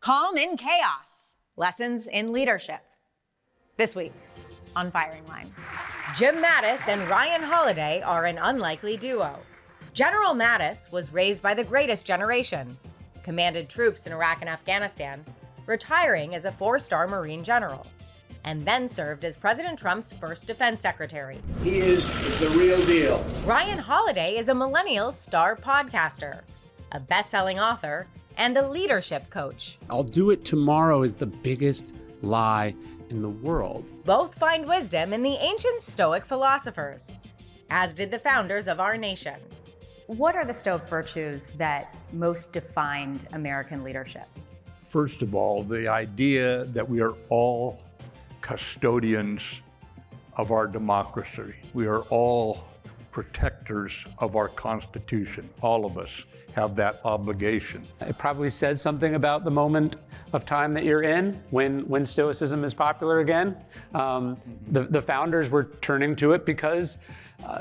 Calm in chaos, lessons in leadership. This week on Firing Line. Jim Mattis and Ryan Holiday are an unlikely duo. General Mattis was raised by the greatest generation, commanded troops in Iraq and Afghanistan, retiring as a 4-star Marine general, and then served as President Trump's first defense secretary. He is the real deal. Ryan Holiday is a millennial star podcaster, a best-selling author, and a leadership coach. I'll do it tomorrow is the biggest lie in the world. Both find wisdom in the ancient Stoic philosophers, as did the founders of our nation. What are the Stoic virtues that most defined American leadership? First of all, the idea that we are all custodians of our democracy. We are all protectors of our Constitution. All of us have that obligation. It probably says something about the moment of time that you're in when Stoicism is popular again. The founders were turning to it because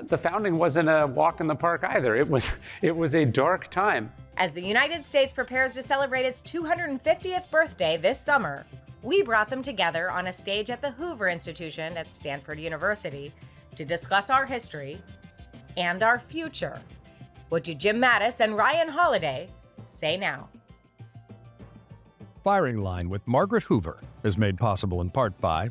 the founding wasn't a walk in the park either. It was a dark time. As the United States prepares to celebrate its 250th birthday this summer, we brought them together on a stage at the Hoover Institution at Stanford University to discuss our history and our future. What do Jim Mattis and Ryan Holiday say now? Firing Line with Margaret Hoover is made possible in part by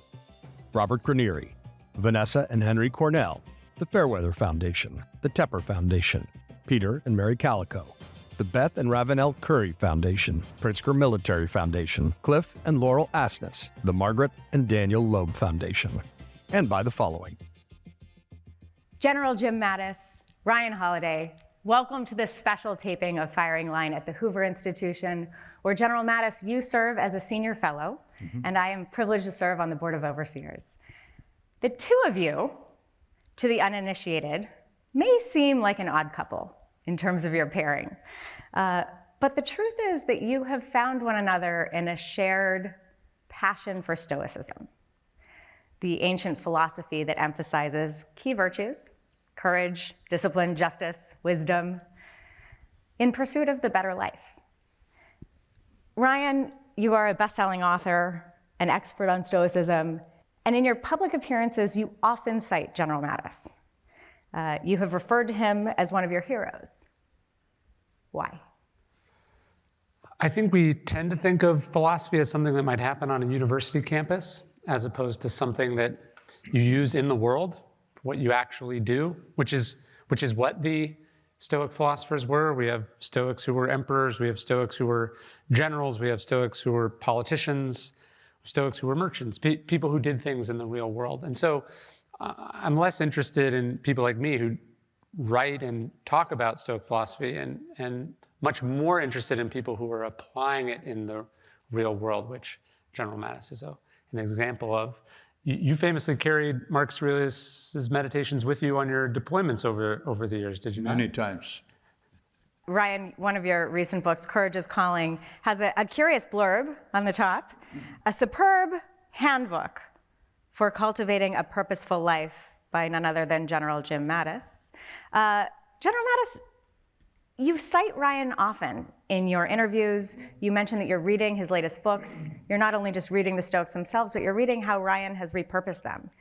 Robert Granieri, Vanessa and Henry Cornell, the Fairweather Foundation, the Tepper Foundation, Peter and Mary Calico, the Beth and Ravenel Curry Foundation, Pritzker Military Foundation, Cliff and Laurel Asness, the Margaret and Daniel Loeb Foundation, and by the following. General Jim Mattis, Ryan Holiday, welcome to this special taping of Firing Line at the Hoover Institution, where General Mattis, you serve as a senior fellow, and I am privileged to serve on the Board of Overseers. The two of you, to the uninitiated, may seem like an odd couple in terms of your pairing. But the truth is that you have found one another in a shared passion for Stoicism, the ancient philosophy that emphasizes key virtues: courage, discipline, justice, wisdom, in pursuit of the better life. Ryan, you are a best-selling author, an expert on Stoicism, and in your public appearances, you often cite General Mattis. You have referred to him as one of your heroes. Why? I think we tend to think of philosophy as something that might happen on a university campus, as opposed to something that you use in the world, what you actually do, which is what the Stoic philosophers were. We have Stoics who were emperors, we have Stoics who were generals, we have Stoics who were politicians, Stoics who were merchants, people who did things in the real world. And so I'm less interested in people like me who write and talk about Stoic philosophy, and much more interested in people who are applying it in the real world, which General Mattis is an example of. You famously carried Marcus Aurelius' meditations with you on your deployments over the years, did you not? Many times. Ryan, one of your recent books, Courage is Calling, has a curious blurb on the top, a superb handbook for cultivating a purposeful life by none other than General Jim Mattis. General Mattis, you cite Ryan often in your interviews. You mentioned that you're reading his latest books. You're not only just reading the Stoics themselves, but you're reading how Ryan has repurposed them.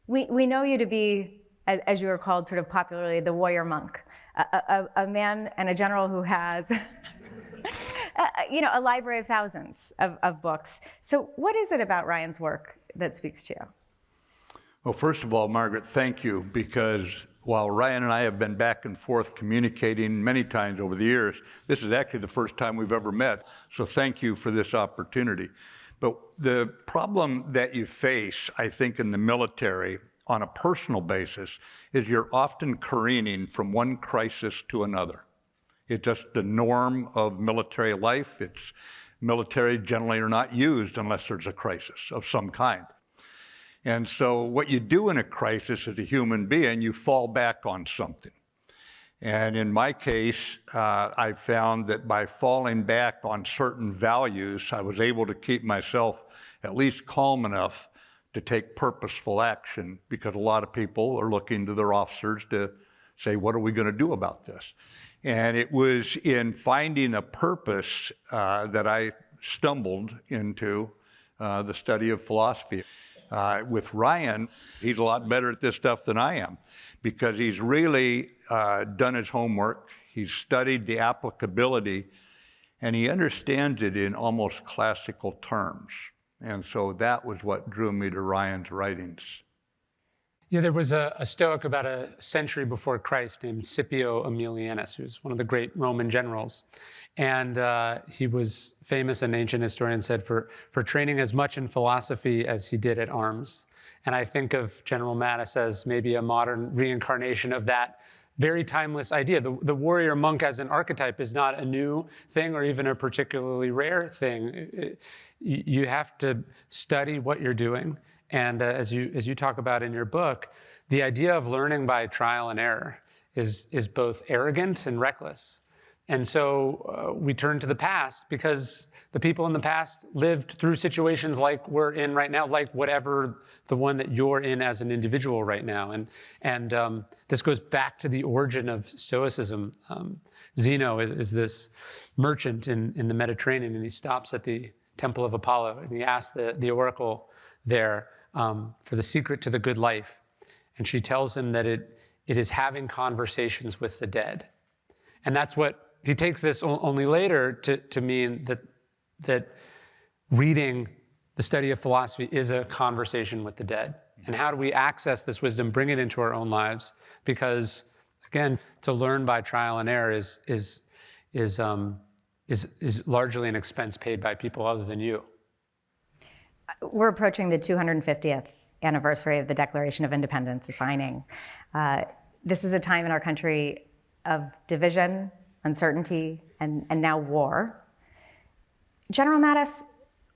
We know you to be, as you were called sort of popularly, the warrior monk, a man and a general who has a library of thousands of books. So what is it about Ryan's work that speaks to you? Well, first of all, Margaret, thank you, because while Ryan and I have been back and forth communicating many times over the years, this is actually the first time we've ever met. So thank you for this opportunity. But the problem that you face, I think, in the military on a personal basis is you're often careening from one crisis to another. It's just the norm of military life. Military generally are not used unless there's a crisis of some kind. And so what you do in a crisis as a human being, you fall back on something. And in my case, I found that by falling back on certain values, I was able to keep myself at least calm enough to take purposeful action, because a lot of people are looking to their officers to say, what are we going to do about this? And it was in finding a purpose that I stumbled into the study of philosophy. With Ryan, he's a lot better at this stuff than I am because he's really done his homework. He's studied the applicability, and he understands it in almost classical terms. And so that was what drew me to Ryan's writings. Yeah, there was a Stoic about a century before Christ named Scipio Aemilianus, who was one of the great Roman generals. And he was famous, an ancient historian said, for training as much in philosophy as he did at arms. And I think of General Mattis as maybe a modern reincarnation of that very timeless idea. The warrior monk as an archetype is not a new thing or even a particularly rare thing. You have to study what you're doing. And as you talk about in your book, the idea of learning by trial and error is both arrogant and reckless. And so we turn to the past because the people in the past lived through situations like we're in right now, like whatever the one that you're in as an individual right now. And this goes back to the origin of Stoicism. Zeno is this merchant in the Mediterranean, and he stops at the Temple of Apollo, and he asks the oracle there for the secret to the good life. And she tells him that it is having conversations with the dead. And that's what he takes this only later to mean that reading the study of philosophy is a conversation with the dead. And how do we access this wisdom, bring it into our own lives? Because again, to learn by trial and error is largely an expense paid by people other than you. We're approaching the 250th anniversary of the Declaration of Independence, the signing. This is a time in our country of division, uncertainty, and now war. General Mattis,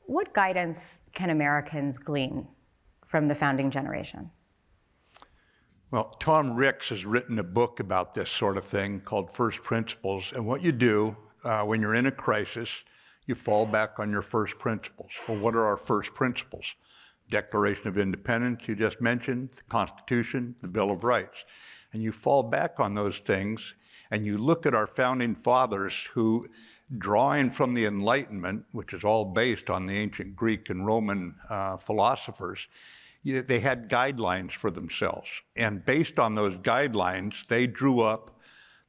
what guidance can Americans glean from the founding generation? Well, Tom Ricks has written a book about this sort of thing called First Principles. And what you do when you're in a crisis, you fall back on your first principles. Well, what are our first principles? Declaration of Independence, you just mentioned, the Constitution, the Bill of Rights. And you fall back on those things, and you look at our founding fathers who, drawing from the Enlightenment, which is all based on the ancient Greek and Roman philosophers, they had guidelines for themselves. And based on those guidelines, they drew up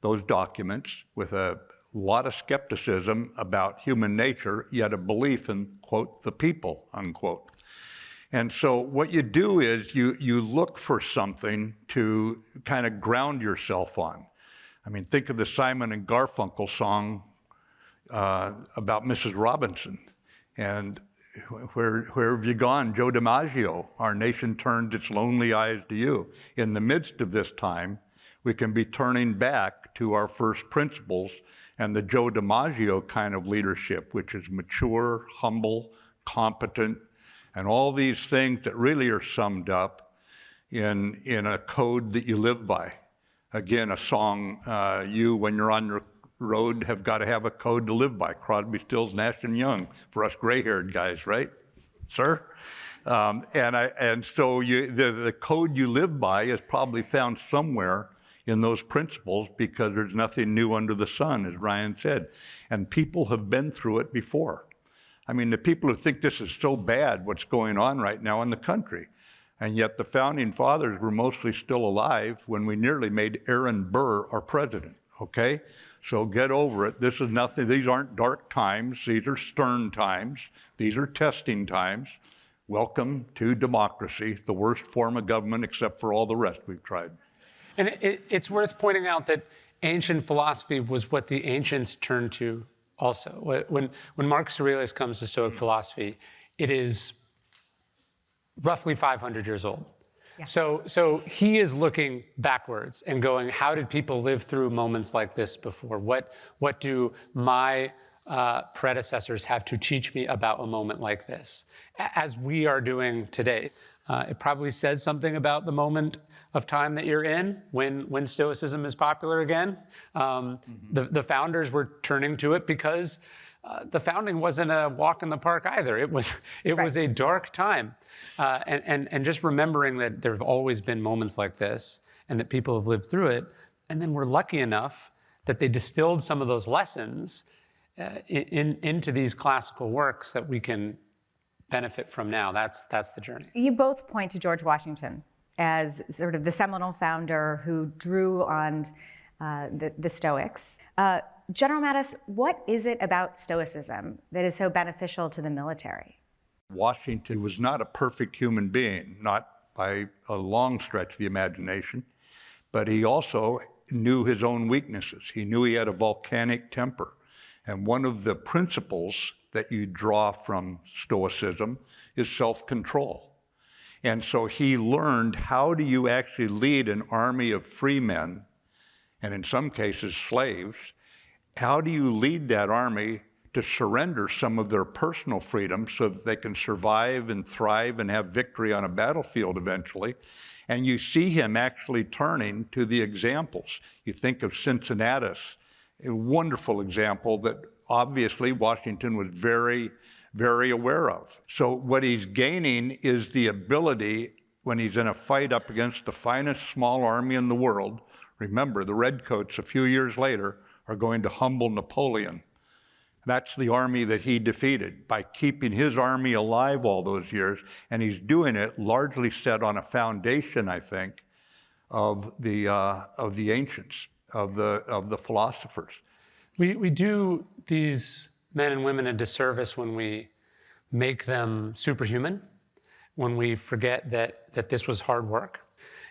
those documents with a lot of skepticism about human nature, yet a belief in, quote, the people, unquote. And so what you do is you look for something to kind of ground yourself on. I mean, think of the Simon and Garfunkel song about Mrs. Robinson. And where have you gone, Joe DiMaggio? Our nation turned its lonely eyes to you. In the midst of this time, we can be turning back to our first principles and the Joe DiMaggio kind of leadership, which is mature, humble, competent, and all these things that really are summed up in a code that you live by. Again, a song, you, when you're on your road, have got to have a code to live by. Crosby, Stills, Nash and Young, for us gray-haired guys, right, sir? And so the code you live by is probably found somewhere in those principles, because there's nothing new under the sun, as Ryan said. And people have been through it before. I mean, the people who think this is so bad, what's going on right now in the country. And yet the founding fathers were mostly still alive when we nearly made Aaron Burr our president, okay? So get over it. This is nothing, these aren't dark times. These are stern times. These are testing times. Welcome to democracy, the worst form of government except for all the rest we've tried. And it's worth pointing out that ancient philosophy was what the ancients turned to also. When Marcus Aurelius comes to Stoic philosophy, it is roughly 500 years old. Yeah. So he is looking backwards and going, how did people live through moments like this before? What do my predecessors have to teach me about a moment like this, as we are doing today? It probably says something about the moment of time that you're in when Stoicism is popular again. The founders were turning to it because the founding wasn't a walk in the park either. It was a dark time. And just remembering that there have always been moments like this and that people have lived through it. And then we're lucky enough that they distilled some of those lessons into these classical works that we can benefit from now. That's the journey. You both point to George Washington as sort of the seminal founder who drew on the Stoics. General Mattis, what is it about Stoicism that is so beneficial to the military? Washington was not a perfect human being, not by a long stretch of the imagination, but he also knew his own weaknesses. He knew he had a volcanic temper. And one of the principles that you draw from Stoicism is self-control. And so he learned, how do you actually lead an army of free men, and in some cases slaves? How do you lead that army to surrender some of their personal freedom so that they can survive and thrive and have victory on a battlefield eventually? And you see him actually turning to the examples. You think of Cincinnatus, a wonderful example that obviously Washington was very, very aware of. So what he's gaining is the ability, when he's in a fight up against the finest small army in the world, remember the Redcoats a few years later are going to humble Napoleon. That's the army that he defeated by keeping his army alive all those years, and he's doing it largely set on a foundation, I think, of the ancients, of the philosophers. We do these men and women a disservice when we make them superhuman, when we forget that this was hard work.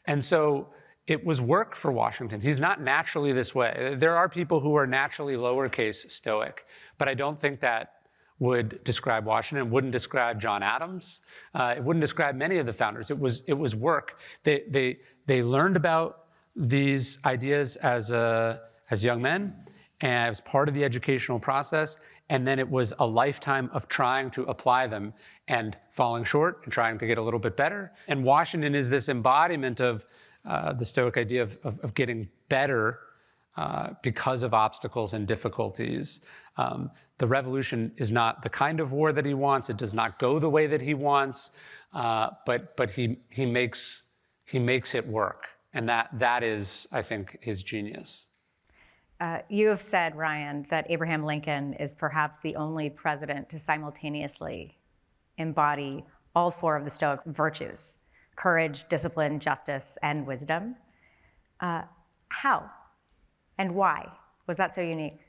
And so it was work for Washington. He's not naturally this way. There are people who are naturally lowercase stoic, but I don't think that would describe Washington, wouldn't describe John Adams, it wouldn't describe many of the founders. It was work. They learned about these ideas as young men, and as part of the educational process, and then it was a lifetime of trying to apply them and falling short and trying to get a little bit better. And Washington is this embodiment of the Stoic idea of getting better because of obstacles and difficulties. The revolution is not the kind of war that he wants. It does not go the way that he wants, but he makes it work. And that is, I think, his genius. You have said, Ryan, that Abraham Lincoln is perhaps the only president to simultaneously embody all four of the Stoic virtues: courage, discipline, justice, and wisdom. How and why was that so unique?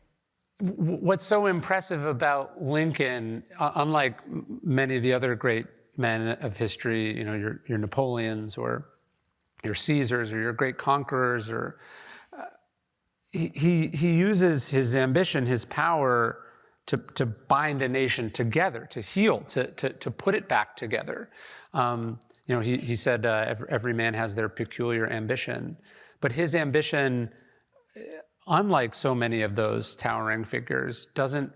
What's so impressive about Lincoln, unlike many of the other great men of history, your Napoleons or your Caesars or your great conquerors, or he uses his ambition, his power to bind a nation together, to heal, to put it back together. He said every man has their peculiar ambition, but his ambition, unlike so many of those towering figures, doesn't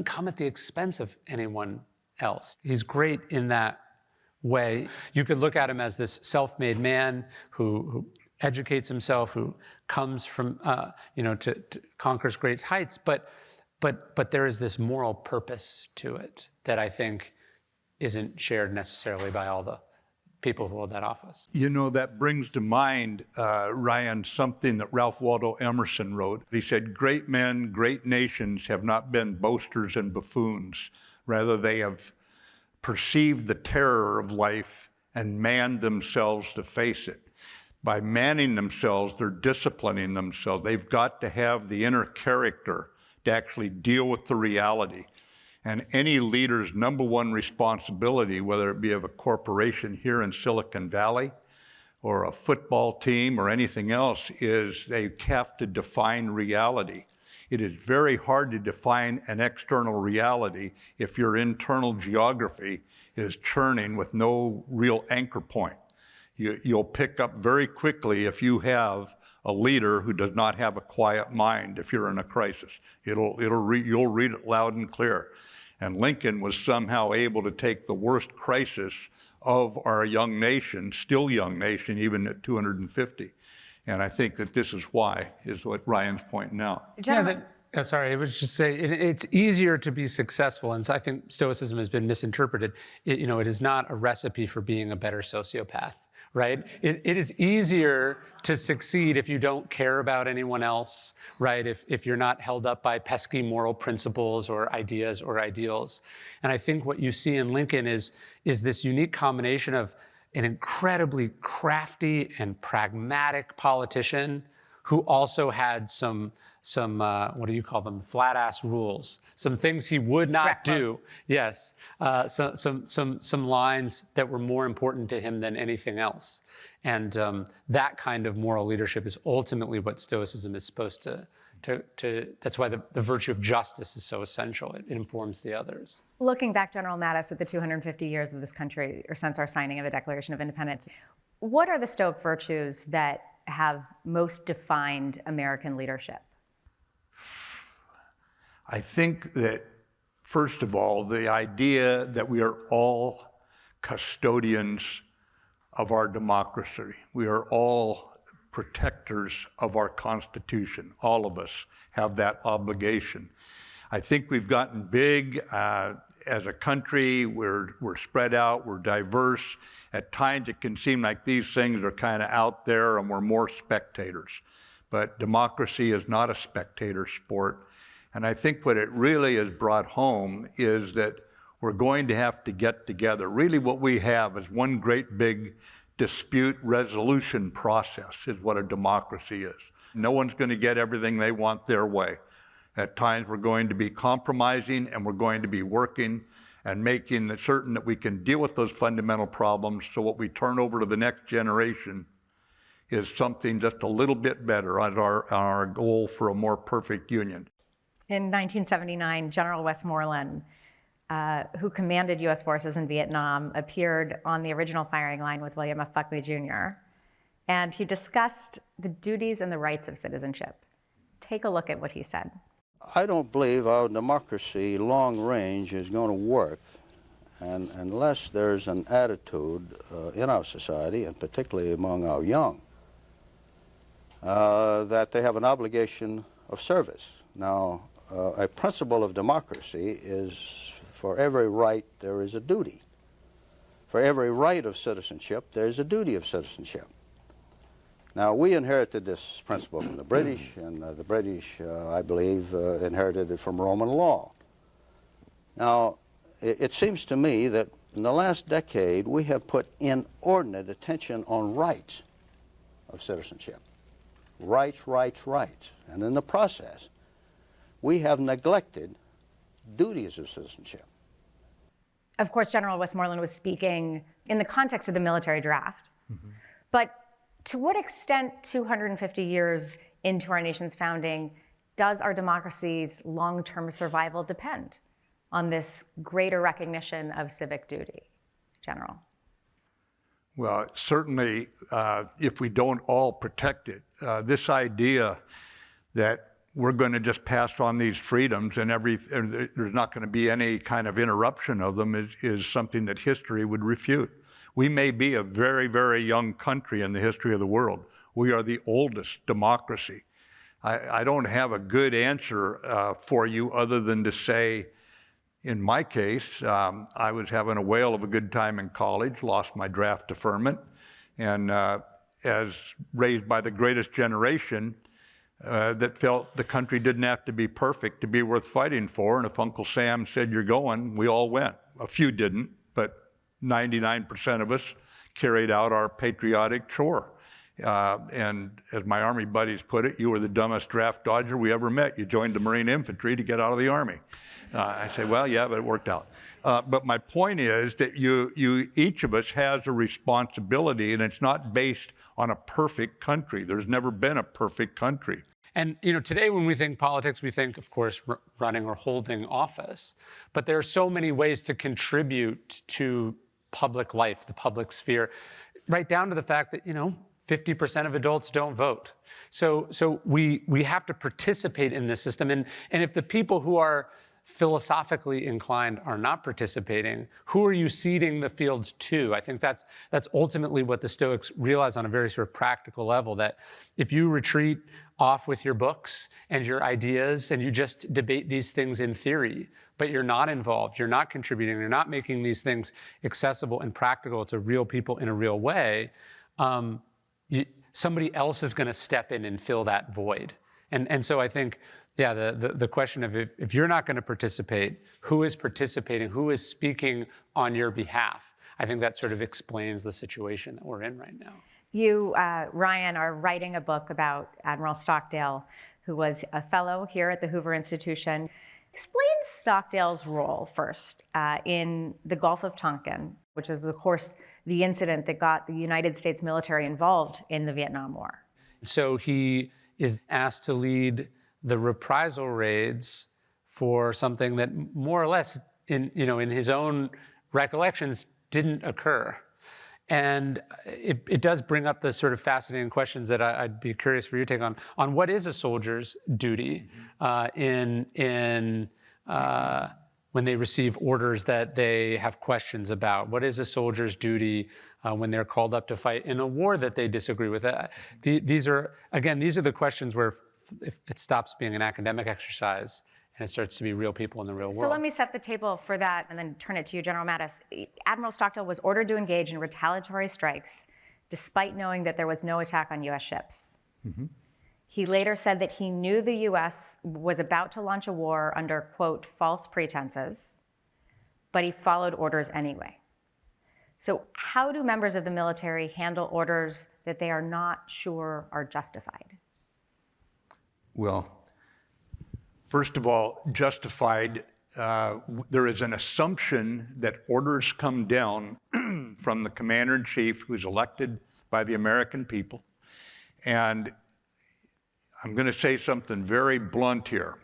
come at the expense of anyone else. He's great in that way. You could look at him as this self-made man who educates himself, who comes from, to conquers great heights, but there is this moral purpose to it that I think isn't shared necessarily by all the people who hold that office. That brings to mind, Ryan, something that Ralph Waldo Emerson wrote. He said, "Great men, great nations have not been boasters and buffoons. Rather, they have perceived the terror of life and manned themselves to face it." By manning themselves, they're disciplining themselves. They've got to have the inner character to actually deal with the reality. And any leader's number one responsibility, whether it be of a corporation here in Silicon Valley or a football team or anything else, is they have to define reality. It is very hard to define an external reality if your internal geography is churning with no real anchor point. You'll pick up very quickly if you have a leader who does not have a quiet mind. If you're in a crisis, you'll read it loud and clear. And Lincoln was somehow able to take the worst crisis of our young nation, still young nation, even at 250. And I think that this is why, is what Ryan's pointing out. Sorry, I was just saying, it's easier to be successful, and so I think Stoicism has been misinterpreted. It is not a recipe for being a better sociopath right? It is easier to succeed if you don't care about anyone else, right? If you're not held up by pesky moral principles or ideas or ideals. And I think what you see in Lincoln is this unique combination of an incredibly crafty and pragmatic politician who also had some what do you call them? Flat ass rules. Some things he would not do. Yes. Some lines that were more important to him than anything else. And that kind of moral leadership is ultimately what Stoicism is supposed to that's why the virtue of justice is so essential. It informs the others. Looking back, General Mattis, at the 250 years of this country, or since our signing of the Declaration of Independence, what are the Stoic virtues that have most defined American leadership? I think that, first of all, the idea that we are all custodians of our democracy. We are all protectors of our Constitution. All of us have that obligation. I think we've gotten big as a country. We're spread out, we're diverse. At times it can seem like these things are kind of out there and we're more spectators. But democracy is not a spectator sport. And I think what it really has brought home is that we're going to have to get together. Really what we have is one great big dispute resolution process is what a democracy is. No one's going to get everything they want their way. At times we're going to be compromising and we're going to be working and making certain that we can deal with those fundamental problems so what we turn over to the next generation is something just a little bit better on our goal for a more perfect union. In 1979, General Westmoreland, who commanded U.S. forces in Vietnam, appeared on the original firing line with William F. Buckley Jr., and he discussed the duties and the rights of citizenship. Take a look at what he said. I don't believe our democracy long range is going to work unless there's an attitude in our society, and particularly among our young, that they have an obligation of service. Now, a principle of democracy is for every right there is a duty. For every right of citizenship, there's a duty of citizenship. Now, we inherited this principle from the British, and the British, I believe, inherited it from Roman law. Now, it seems to me that in the last decade, we have put inordinate attention on rights of citizenship. Rights, rights, rights. And in the process, we have neglected duties of citizenship. Of course, General Westmoreland was speaking in the context of the military draft. Mm-hmm. But to what extent, 250 years into our nation's founding, does our democracy's long-term survival depend on this greater recognition of civic duty, General? Well, certainly, if we don't all protect it, this idea that we're going to just pass on these freedoms and there's not going to be any kind of interruption of them is something that history would refute. We may be a very, very young country in the history of the world. We are the oldest democracy. I don't have a good answer for you other than to say, in my case, I was having a whale of a good time in college, lost my draft deferment, and as raised by the greatest generation, that felt the country didn't have to be perfect to be worth fighting for. And if Uncle Sam said you're going, we all went. A few didn't, but 99% of us carried out our patriotic chore. And as my Army buddies put it, you were the dumbest draft dodger we ever met. You joined the Marine Infantry to get out of the Army. I say, well, yeah, but it worked out. But my point is that each of us has a responsibility, and it's not based on a perfect country. There's never been a perfect country. And today when we think politics, we think, of course, running or holding office. But there are so many ways to contribute to public life, the public sphere, right down to the fact that 50% of adults don't vote. So we have to participate in this system. And if the people who are philosophically inclined are not participating, who are you ceding the fields to? I think that's ultimately what the Stoics realize on a very sort of practical level, that if you retreat off with your books and your ideas and you just debate these things in theory, but you're not involved, you're not contributing, you're not making these things accessible and practical to real people in a real way, somebody else is going to step in and fill that void. And so I think, yeah, the question of if you're not going to participate, who is participating, who is speaking on your behalf? I think that sort of explains the situation that we're in right now. You, Ryan, are writing a book about Admiral Stockdale, who was a fellow here at the Hoover Institution. Explain Stockdale's role first in the Gulf of Tonkin, which is, of course, the incident that got the United States military involved in the Vietnam War. So he is asked to lead the reprisal raids for something that more or less, in his own recollections, didn't occur. And it does bring up the sort of fascinating questions that I'd be curious for your take on what is a soldier's duty when they receive orders that they have questions about. What is a soldier's duty when they're called up to fight in a war that they disagree with? These are the questions where if it stops being an academic exercise and it starts to be real people in the real world. So let me set the table for that and then turn it to you, General Mattis. Admiral Stockdale was ordered to engage in retaliatory strikes despite knowing that there was no attack on U.S. ships. Mm-hmm. He later said that he knew the U.S. was about to launch a war under, quote, false pretenses, but he followed orders anyway. So how do members of the military handle orders that they are not sure are justified? Well, first of all, justified, there is an assumption that orders come down from the commander-in-chief who's elected by the American people. And I'm going to say something very blunt here.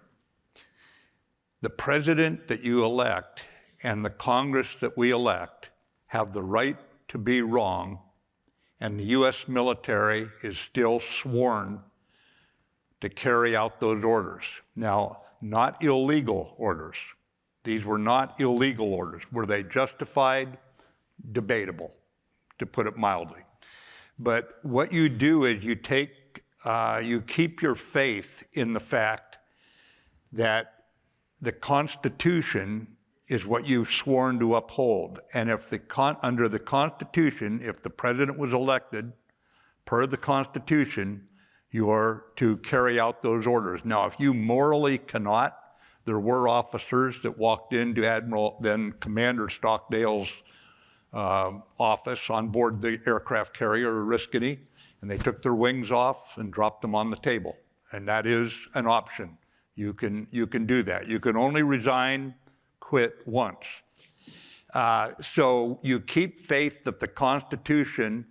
The president that you elect and the Congress that we elect have the right to be wrong, and the U.S. military is still sworn to carry out those orders. Now, not illegal orders. These were not illegal orders. Were they justified? Debatable, to put it mildly. But what you do is you keep your faith in the fact that the Constitution is what you've sworn to uphold. And if under the Constitution, if the president was elected per the Constitution, you are to carry out those orders. Now, if you morally cannot, there were officers that walked into then Commander Stockdale's office on board the aircraft carrier Oriskany, and they took their wings off and dropped them on the table. And that is an option. You can do that. You can only resign, quit once. So you keep faith that the Constitution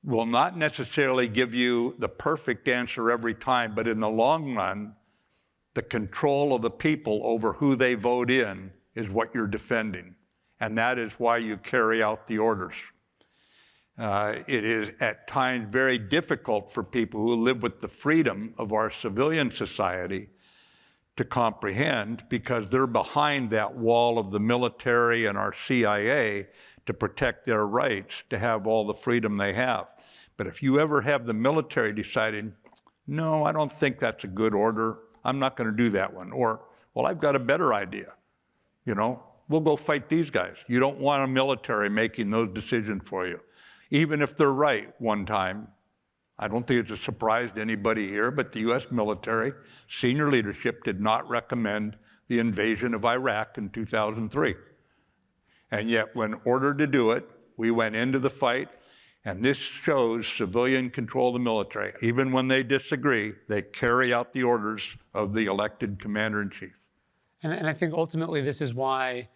will not necessarily give you the perfect answer every time, but in the long run, the control of the people over who they vote in is what you're defending. And that is why you carry out the orders. It is at times very difficult for people who live with the freedom of our civilian society to comprehend, because they're behind that wall of the military and our CIA to protect their rights to have all the freedom they have. But if you ever have the military deciding, no, I don't think that's a good order, I'm not going to do that one. Or, well, I've got a better idea. We'll go fight these guys. You don't want a military making those decisions for you. Even if they're right one time, I don't think it's a surprise to anybody here, but the U.S. military, senior leadership did not recommend the invasion of Iraq in 2003. And yet, when ordered to do it, we went into the fight, and this shows civilian control of the military. Even when they disagree, they carry out the orders of the elected commander-in-chief. And I think ultimately this is why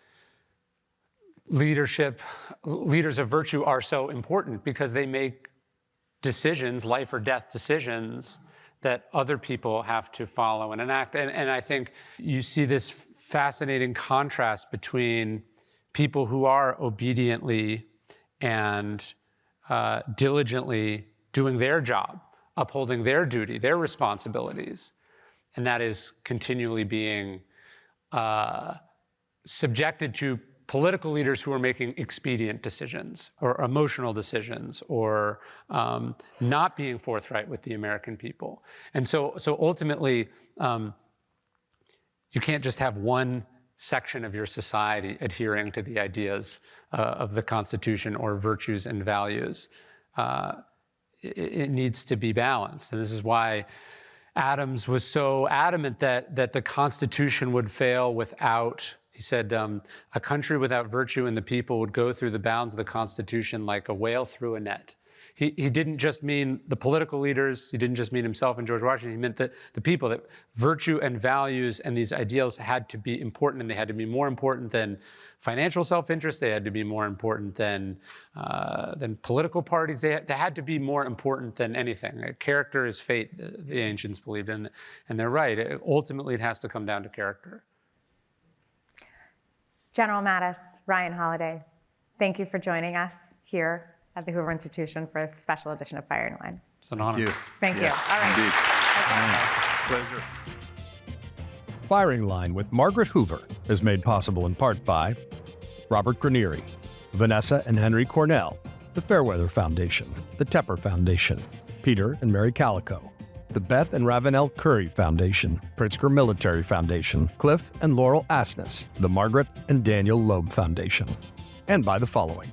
leaders of virtue are so important, because they make decisions, life or death decisions, that other people have to follow and enact. And I think you see this fascinating contrast between people who are obediently and diligently doing their job, upholding their duty, their responsibilities, and that is continually being subjected to political leaders who are making expedient decisions or emotional decisions or not being forthright with the American people. And so ultimately, you can't just have one section of your society adhering to the ideas of the Constitution or virtues and values. it needs to be balanced. And this is why Adams was so adamant that the Constitution would fail without, he said, a country without virtue in the people would go through the bounds of the Constitution like a whale through a net. He didn't just mean the political leaders, he didn't just mean himself and George Washington, he meant the people, that virtue and values and these ideals had to be important, and they had to be more important than financial self-interest, they had to be more important than political parties, they had to be more important than anything. Character is fate, the ancients believed, and they're right. Ultimately, it has to come down to character. General Mattis, Ryan Holiday, thank you for joining us here at the Hoover Institution for a special edition of Firing Line. It's an honor. Thank you. All right. Indeed. Okay. Pleasure. Firing Line with Margaret Hoover is made possible in part by Robert Granieri, Vanessa and Henry Cornell, the Fairweather Foundation, the Tepper Foundation, Peter and Mary Calico, the Beth and Ravenel Curry Foundation, Pritzker Military Foundation, Cliff and Laurel Asness, the Margaret and Daniel Loeb Foundation, and by the following.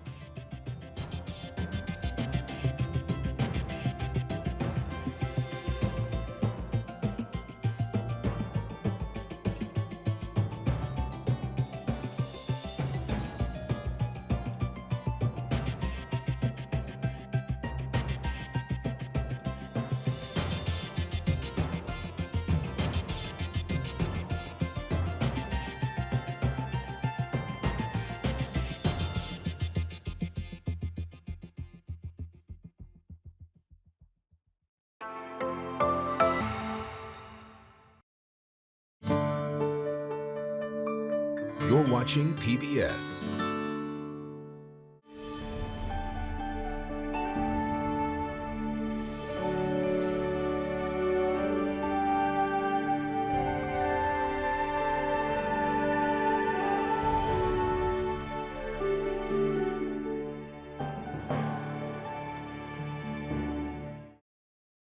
You're watching PBS.